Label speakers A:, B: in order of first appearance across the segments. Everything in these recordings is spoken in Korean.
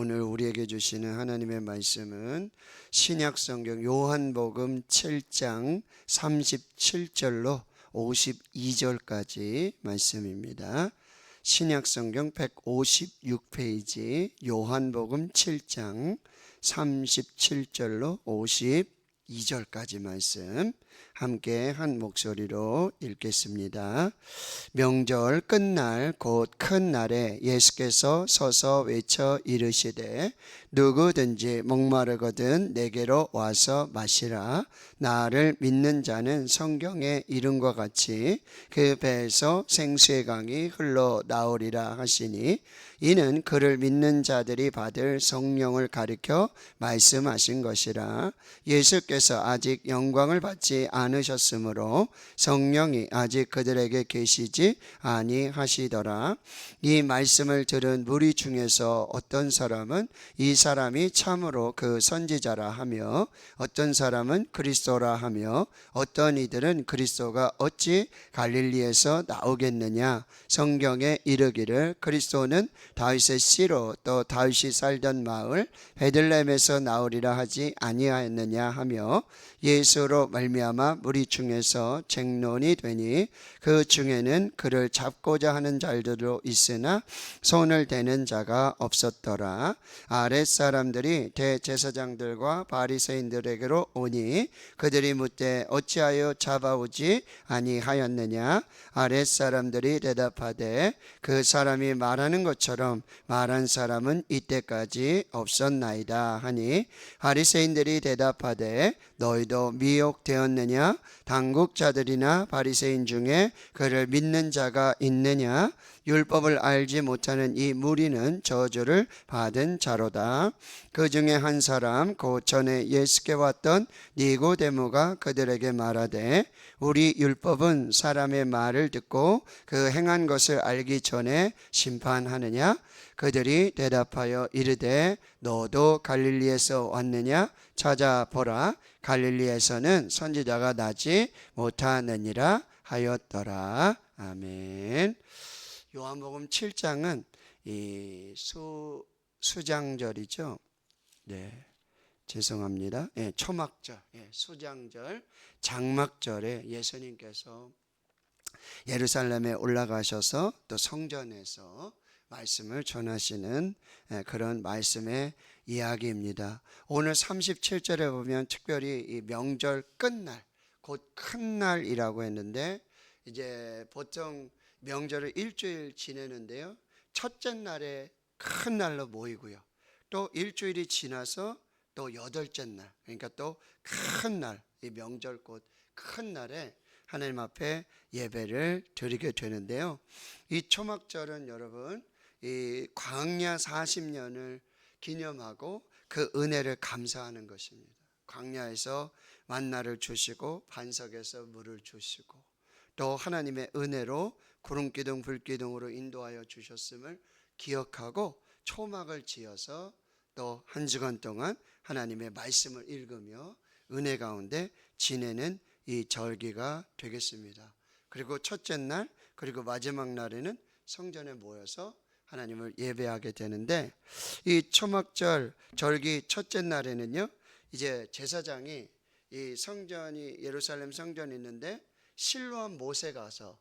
A: 오늘 우리에게 주시는 하나님의 말씀은 신약성경 요한복음 7장 37절로 52절까지 말씀입니다. 신약성경 156페이지 요한복음 7장 37절로 52절까지 말씀 함께 한 목소리로 읽겠습니다. 명절 끝날 곧 큰 날에 예수께서 서서 외쳐 이르시되 누구든지 목마르거든 내게로 와서 마시라. 나를 믿는 자는 성경에 이름과 같이 그 배에서 생수의 강이 흘러 나오리라 하시니 이는 그를 믿는 자들이 받을 성령을 가리켜 말씀하신 것이라. 예수께서 아직 영광을 받지 않으셨으므로 성령이 아직 그들에게 계시지 아니하시더라. 이 말씀을 들은 무리 중에서 어떤 사람은 이 사람이 참으로 그 선지자라 하며 어떤 사람은 그리스도라 하며 어떤 이들은 그리스도가 어찌 갈릴리에서 나오겠느냐. 성경에 이르기를 그리스도는 다윗의 씨로 또 다윗이 살던 마을 베들레헴에서 나오리라 하지 아니하였느냐 하며 예수로 말미암아 무리 중에서 쟁론이 되니 그 중에는 그를 잡고자 하는 자들도 있으나 손을 대는 자가 없었더라. 아랫사람들이 대제사장들과 바리새인들에게로 오니 그들이 묻되 어찌하여 잡아오지 아니하였느냐. 아랫사람들이 대답하되 그 사람이 말하는 것처럼 말한 사람은 이때까지 없었나이다 하니 바리새인들이 대답하되 너희도 미혹되었느냐. 당국자들이나 바리새인 중에 그를 믿는 자가 있느냐. 율법을 알지 못하는 이 무리는 저주를 받은 자로다. 그 중에 한 사람 곧 전에 예수께 왔던 니고데모가 그들에게 말하되 우리 율법은 사람의 말을 듣고 그 행한 것을 알기 전에 심판하느냐. 그들이 대답하여 이르되 너도 갈릴리에서 왔느냐. 찾아보라. 갈릴리에서는 선지자가 나지 못하느니라 하였더라. 아멘. 요한복음 7장은 이 수장절이죠. 네, 죄송합니다. 초막절, 수장절, 장막절에 예수님께서 예루살렘에 올라가셔서 또 성전에서 말씀을 전하시는 그런 말씀의 이야기입니다. 오늘 37절에 보면 특별히 이 명절 끝날, 곧 큰 날이라고 했는데 이제 보통 명절을 일주일 지내는데요. 첫째 날에 큰 날로 모이고요. 또 일주일이 지나서 또 여덟째 날, 그러니까 또 큰 날, 이 명절 곧 큰 날에 하나님 앞에 예배를 드리게 되는데요. 이 초막절은 여러분 이 광야 40년을 기념하고 그 은혜를 감사하는 것입니다. 광야에서 만나를 주시고 반석에서 물을 주시고 또 하나님의 은혜로 구름기둥 불기둥으로 인도하여 주셨음을 기억하고 초막을 지어서 또 한 주간 동안 하나님의 말씀을 읽으며 은혜 가운데 지내는 이 절기가 되겠습니다. 그리고 첫째 날 그리고 마지막 날에는 성전에 모여서 하나님을 예배하게 되는데 이 초막절 절기 첫째 날에는요 이제 제사장이 이 성전이 예루살렘 성전이 있는데 실로암 못에 가서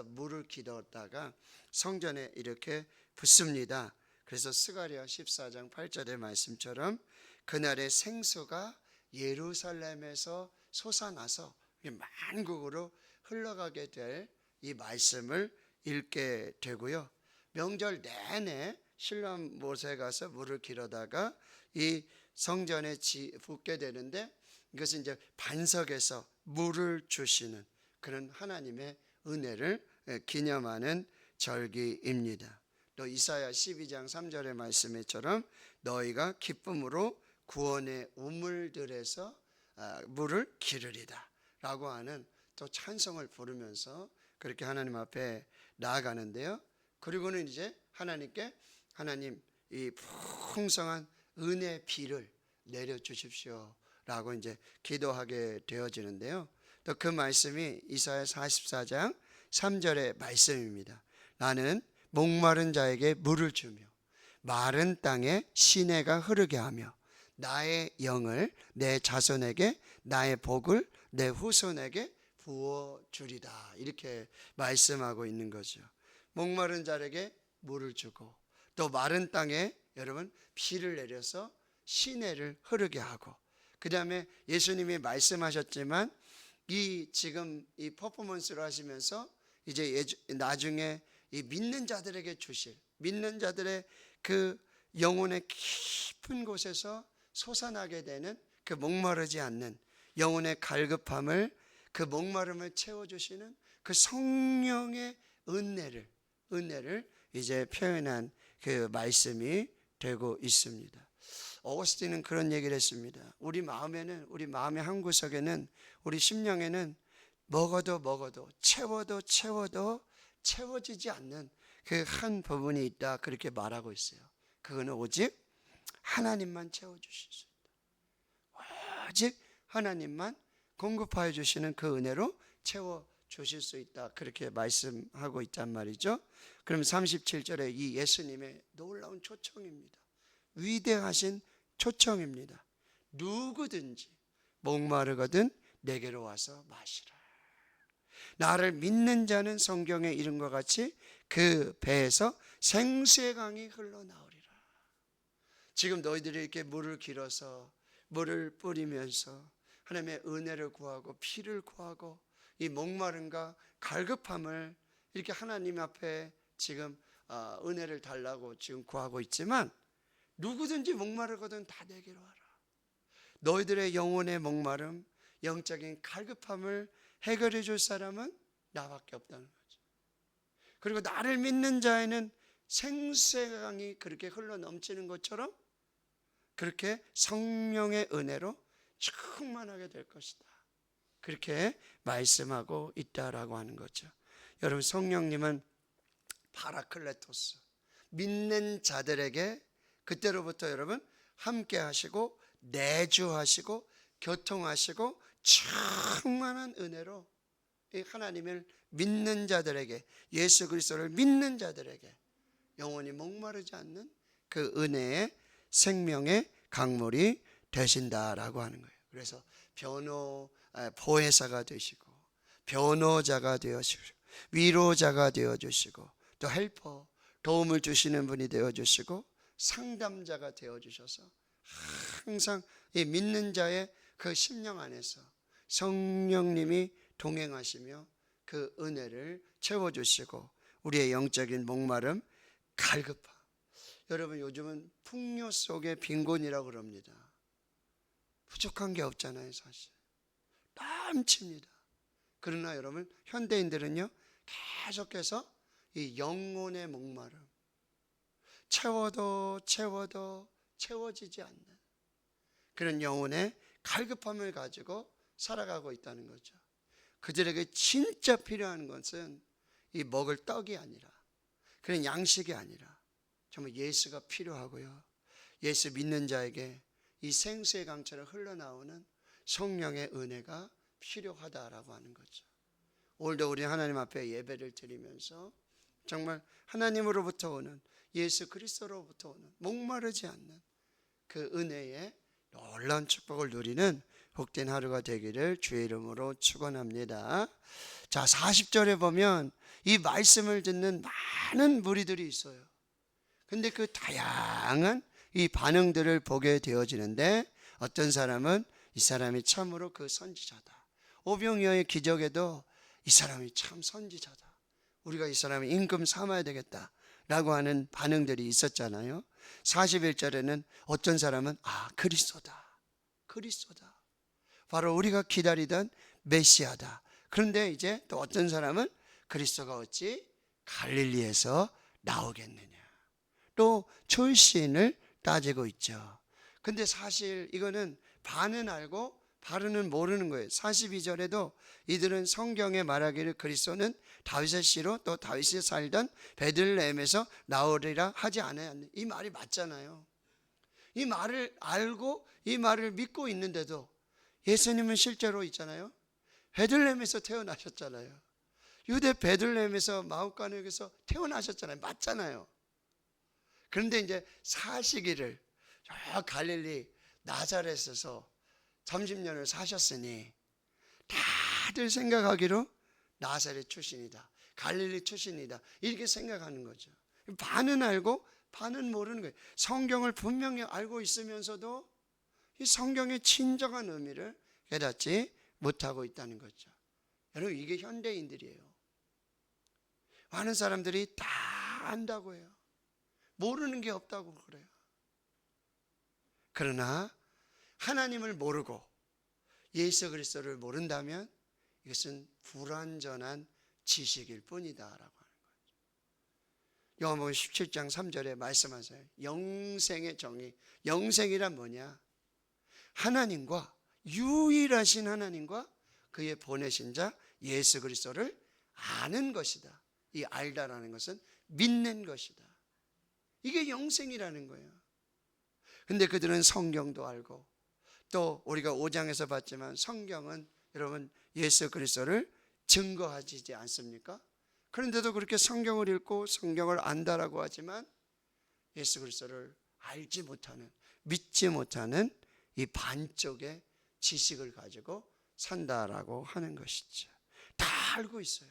A: 물을 기도하다가 성전에 이렇게 붓습니다. 그래서 스가랴 14장 8절의 말씀처럼 그날의 생수가 예루살렘에서 솟아나서 만국으로 흘러가게 될 이 말씀을 읽게 되고요. 명절 내내 실로암 못에 가서 물을 기르다가 이 성전에 붓게 되는데 이것은 이제 반석에서 물을 주시는 그런 하나님의 은혜를 기념하는 절기입니다. 또 이사야 12장 3절의 말씀처럼 너희가 기쁨으로 구원의 우물들에서 물을 기르리다 라고 하는 또 찬송을 부르면서 그렇게 하나님 앞에 나아가는데요. 그리고는 이제 하나님께 하나님 이 풍성한 은혜 비를 내려주십시오 라고 이제 기도하게 되어지는데요. 또 그 말씀이 이사야 44장 3절의 말씀입니다. 나는 목마른 자에게 물을 주며 마른 땅에 시내가 흐르게 하며 나의 영을 내 자손에게 나의 복을 내 후손에게 부어주리다. 이렇게 말씀하고 있는 거죠. 목마른 자에게 물을 주고 또 마른 땅에 여러분 비를 내려서 시내를 흐르게 하고, 그 다음에 예수님이 말씀하셨지만 지금 이 퍼포먼스를 하시면서 이제 나중에 이 믿는 자들에게 주실, 믿는 자들의 그 영혼의 깊은 곳에서 솟아나게 되는 그 목마르지 않는 영혼의 갈급함을, 그 목마름을 채워주시는 그 성령의 은혜를 이제 표현한 그 말씀이 되고 있습니다. 어거스틴은 그런 얘기를 했습니다. 우리 마음의 한 구석에는, 우리 심령에는 먹어도 채워도 채워지지 않는 그 한 부분이 있다, 그렇게 말하고 있어요. 그거는 오직 하나님만 채워주실 수 있다. 오직 하나님만 공급하여 주시는 그 은혜로 채워주실 수 있다, 그렇게 말씀하고 있단 말이죠. 그럼 37절에 이 예수님의 놀라운 초청입니다. 위대하신 초청입니다. 누구든지 목마르거든 내게로 와서 마시라. 나를 믿는 자는 성경의 이름과 같이 그 배에서 생수의 강이 흘러나오리라. 지금 너희들이 이렇게 물을 길어서 물을 뿌리면서 하나님의 은혜를 구하고 피를 구하고 이 목마름과 갈급함을 이렇게 하나님 앞에 지금 은혜를 달라고 지금 구하고 있지만, 누구든지 목마르거든 다 내게로 와라. 너희들의 영혼의 목마름, 영적인 갈급함을 해결해 줄 사람은 나밖에 없다는 거죠. 그리고 나를 믿는 자에는 생수의 강이 그렇게 흘러 넘치는 것처럼 그렇게 성령의 은혜로 충만하게 될 것이다, 그렇게 말씀하고 있다라고 하는 거죠. 여러분, 성령님은 파라클레토스, 믿는 자들에게 그때로부터 여러분 함께 하시고 내주하시고 교통하시고 충만한 은혜로 이 하나님을 믿는 자들에게, 예수 그리스도를 믿는 자들에게 영원히 목마르지 않는 그 은혜의 생명의 강물이 되신다라고 하는 거예요. 그래서 보혜사가 되시고 변호자가 되어주시고 위로자가 되어주시고 또 헬퍼, 도움을 주시는 분이 되어주시고 상담자가 되어주셔서 항상 이 믿는 자의 그 심령 안에서 성령님이 동행하시며 그 은혜를 채워주시고 우리의 영적인 목마름, 갈급함. 여러분, 요즘은 풍요 속의 빈곤이라고 그럽니다. 부족한 게 없잖아요. 사실 넘칩니다. 그러나 여러분, 현대인들은요 계속해서 이 영혼의 목마름, 채워도 채워지지 않는 그런 영혼의 갈급함을 가지고 살아가고 있다는 거죠. 그들에게 진짜 필요한 것은 이 먹을 떡이 아니라, 그런 양식이 아니라 정말 예수가 필요하고요, 예수 믿는 자에게 이 생수의 강처럼 흘러나오는 성령의 은혜가 필요하다라고 하는 거죠. 오늘도 우리 하나님 앞에 예배를 드리면서 정말 하나님으로부터 오는, 예수 그리스도로부터 오는 목마르지 않는 그 은혜의 놀라운 축복을 누리는 복된 하루가 되기를 주의 이름으로 축원합니다. 자, 40절에 보면 이 말씀을 듣는 많은 무리들이 있어요. 근데 그 다양한 이 반응들을 보게 되어지는데, 어떤 사람은 이 사람이 참으로 그 선지자다, 오병이어의 기적에도 이 사람이 참 선지자다, 우리가 이 사람을 임금 삼아야 되겠다 라고 하는 반응들이 있었잖아요. 41절에는 어떤 사람은 그리스도다, 바로 우리가 기다리던 메시아다. 그런데 이제 또 어떤 사람은 그리스도가 어찌 갈릴리에서 나오겠느냐, 또 출신을 따지고 있죠. 근데 사실 이거는 반은 알고 반은 모르는 거예요. 42절에도 이들은 성경에 말하기를 그리스도는 다윗의 씨로 또 다윗이 살던 베들레헴에서 나오리라 하지 않았느냐, 이 말이 맞잖아요. 이 말을 알고 이 말을 믿고 있는데도 예수님은 실제로 있잖아요, 베들레헴에서 태어나셨잖아요. 유대 베들레헴에서 마음가나에서 태어나셨잖아요. 맞잖아요. 그런데 이제 사시기를 저 갈릴리 나사렛에서 30년을 사셨으니 다들 생각하기로 나사렛 출신이다, 갈릴리 출신이다, 이렇게 생각하는 거죠. 반은 알고 반은 모르는 거예요. 성경을 분명히 알고 있으면서도 이 성경의 진정한 의미를 깨닫지 못하고 있다는 거죠. 여러분, 이게 현대인들이에요. 많은 사람들이 다 안다고 해요. 모르는 게 없다고 그래요. 그러나 하나님을 모르고 예수 그리스도를 모른다면 이것은 불완전한 지식일 뿐이다라고 하는 거죠. 요한복음 17장 3절에 말씀하세요. 영생의 정의. 영생이란 뭐냐? 하나님과, 유일하신 하나님과 그의 보내신 자 예수 그리스도를 아는 것이다. 이 알다라는 것은 믿는 것이다. 이게 영생이라는 거예요. 근데 그들은 성경도 알고, 또 우리가 5장에서 봤지만 성경은 여러분 예수 그리스도를 증거하지 않습니까? 그런데도 그렇게 성경을 읽고 성경을 안다라고 하지만 예수 그리스도를 알지 못하는, 믿지 못하는 이 반쪽의 지식을 가지고 산다라고 하는 것이죠. 다 알고 있어요.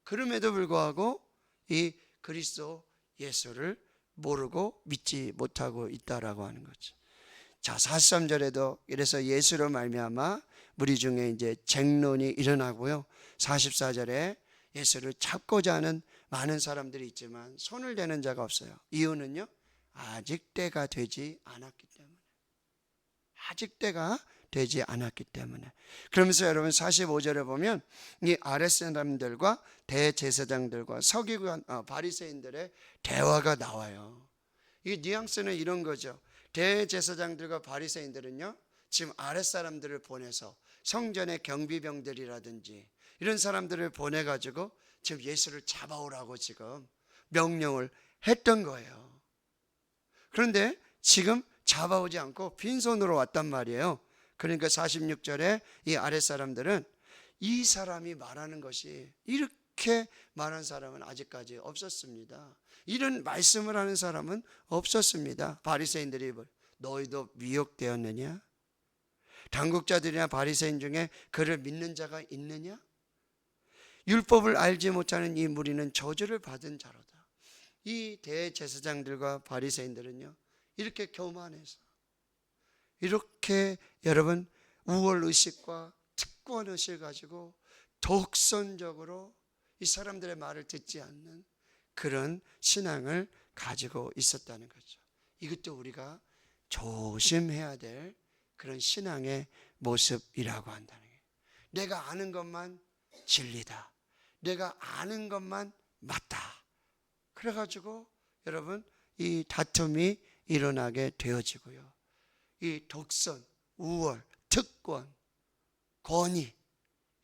A: 그럼에도 불구하고 이 그리스도 예수를 모르고 믿지 못하고 있다라고 하는 거죠. 자, 43절에도 이래서 예수로 말미암아 무리 중에 이제 쟁론이 일어나고요. 44절에 예수를 잡고자 하는 많은 사람들이 있지만 손을 대는 자가 없어요. 이유는요, 아직 때가 되지 않았기 때문에. 아직 때가 되지 않았기 때문에. 그러면서 여러분 45절에 보면 이 아랫사람들과 대제사장들과 서기관 바리새인들의 대화가 나와요. 이 뉘앙스는 이런 거죠. 대제사장들과 바리새인들은요, 지금 아랫사람들을 보내서 성전의 경비병들이라든지 이런 사람들을 보내가지고 지금 예수를 잡아오라고 지금 명령을 했던 거예요. 그런데 지금 잡아오지 않고 빈손으로 왔단 말이에요. 그러니까 46절에 이 아랫사람들은 이 사람이 말하는 것이, 이렇게 말한 사람은 아직까지 없었습니다. 이런 말씀을 하는 사람은 없었습니다. 바리새인들이 너희도 미혹되었느냐? 당국자들이나 바리새인 중에 그를 믿는 자가 있느냐? 율법을 알지 못하는 이 무리는 저주를 받은 자로다. 이 대제사장들과 바리새인들은요, 이렇게 교만해서, 이렇게 여러분 우월의식과 특권의식을 가지고 독선적으로 이 사람들의 말을 듣지 않는 그런 신앙을 가지고 있었다는 거죠. 이것도 우리가 조심해야 될 그런 신앙의 모습이라고 한다는 거예요. 내가 아는 것만 진리다, 내가 아는 것만 맞다, 그래가지고 여러분 이 다툼이 일어나게 되어지고요, 이 독선, 우월, 특권, 권위,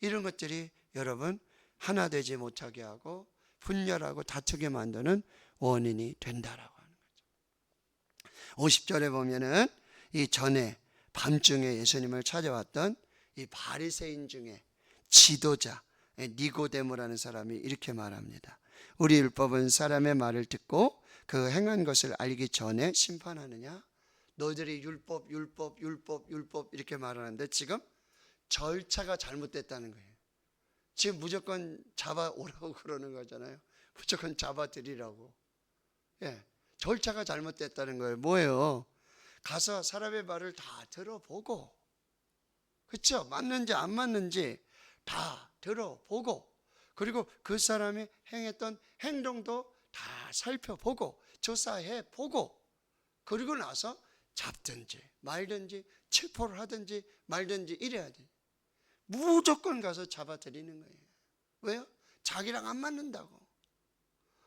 A: 이런 것들이 여러분 하나 되지 못하게 하고 분열하고 다투게 만드는 원인이 된다라고 하는 거죠. 50절에 보면은 이 전에 밤중에 예수님을 찾아왔던 이 바리새인 중에 지도자 니고데모라는 사람이 이렇게 말합니다. 우리 율법은 사람의 말을 듣고 그 행한 것을 알기 전에 심판하느냐? 너희들이 율법 이렇게 말하는데 지금 절차가 잘못됐다는 거예요. 지금 무조건 잡아오라고 그러는 거잖아요. 무조건 잡아들이라고. 절차가 잘못됐다는 거예요. 뭐예요? 가서 사람의 말을 다 들어보고, 그렇죠? 맞는지 안 맞는지 다 들어보고, 그리고 그 사람이 행했던 행동도 다 살펴보고 조사해보고, 그리고 나서 잡든지 말든지 체포를 하든지 말든지 이래야 돼. 무조건 가서 잡아들이는 거예요. 왜요? 자기랑 안 맞는다고.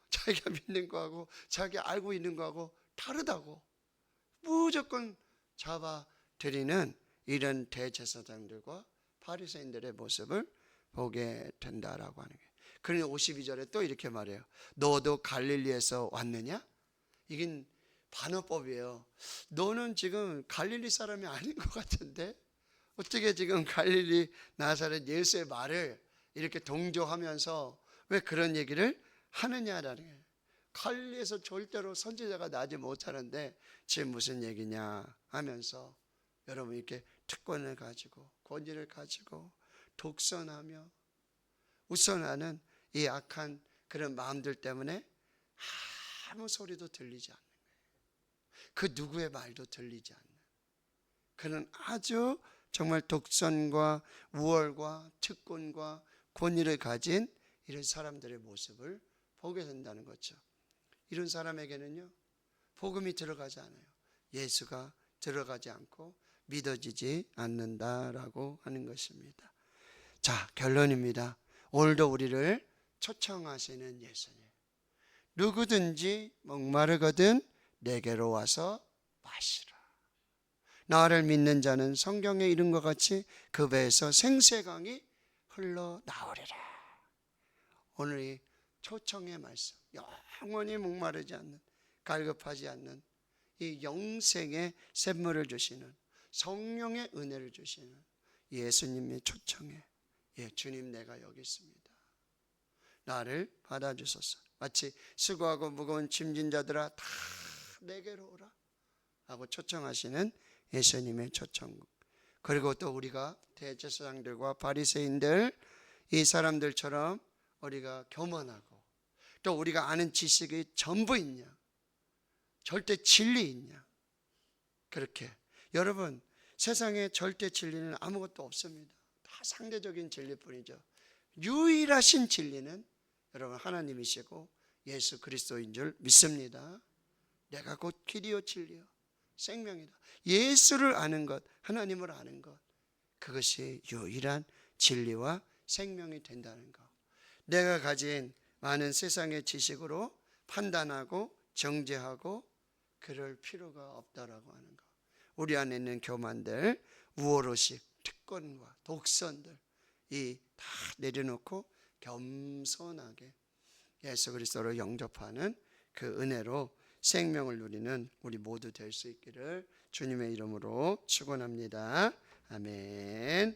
A: 자기가 믿는 거하고 자기 알고 있는 거하고 다르다고 무조건 잡아들이는 이런 대제사장들과 바리새인들의 모습을 보게 된다라고 하는 거예요. 그러니 52절에 또 이렇게 말해요. 너도 갈릴리에서 왔느냐? 이긴 반어법이에요. 너는 지금 갈릴리 사람이 아닌 것 같은데 어떻게 지금 갈릴리 나사렛 예수의 말을 이렇게 동조하면서 왜 그런 얘기를 하느냐라는 거예요. 갈릴리에서 절대로 선지자가 나지 못하는데 지금 무슨 얘기냐 하면서 여러분 이렇게 특권을 가지고 권위를 가지고 독선하며 우선하는 이 악한 그런 마음들 때문에 아무 소리도 들리지 않는 거예요. 그 누구의 말도 들리지 않는, 그는 아주 정말 독선과 우월과 특권과 권위를 가진 이런 사람들의 모습을 보게 된다는 거죠. 이런 사람에게는요, 복음이 들어가지 않아요. 예수가 들어가지 않고 믿어지지 않는다라고 하는 것입니다. 자, 결론입니다. 오늘도 우리를 초청하시는 예수님. 누구든지 목마르거든 내게로 와서 마시라. 나를 믿는 자는 성경에 이른 것 같이 그 배에서 생수강이 흘러나오리라. 오늘 이 초청의 말씀, 영원히 목마르지 않는, 갈급하지 않는 이 영생의 샘물을 주시는, 성령의 은혜를 주시는 예수님의 초청에, 주님 내가 여기 있습니다. 나를 받아주소서. 마치 수고하고 무거운 짐진 자들아 다 내게로 오라 하고 초청하시는 예수님의 초청. 그리고 또 우리가 대제사장들과 바리새인들, 이 사람들처럼 우리가 교만하고 또 우리가 아는 지식이 전부 있냐, 절대 진리 있냐, 그렇게 여러분 세상에 절대 진리는 아무것도 없습니다. 다 상대적인 진리뿐이죠. 유일하신 진리는 여러분 하나님이시고 예수 그리스도인 줄 믿습니다. 내가 곧 길이요 진리요 생명이다. 예수를 아는 것, 하나님을 아는 것, 그것이 유일한 진리와 생명이 된다는 것. 내가 가진 많은 세상의 지식으로 판단하고 정죄하고 그럴 필요가 없다라고 하는 것. 우리 안에 있는 교만들, 우월의식, 특권과 독선들 이 다 내려놓고 겸손하게 예수 그리스도를 영접하는 그 은혜로 생명을 누리는 우리 모두 될 수 있기를 주님의 이름으로 축원합니다. 아멘.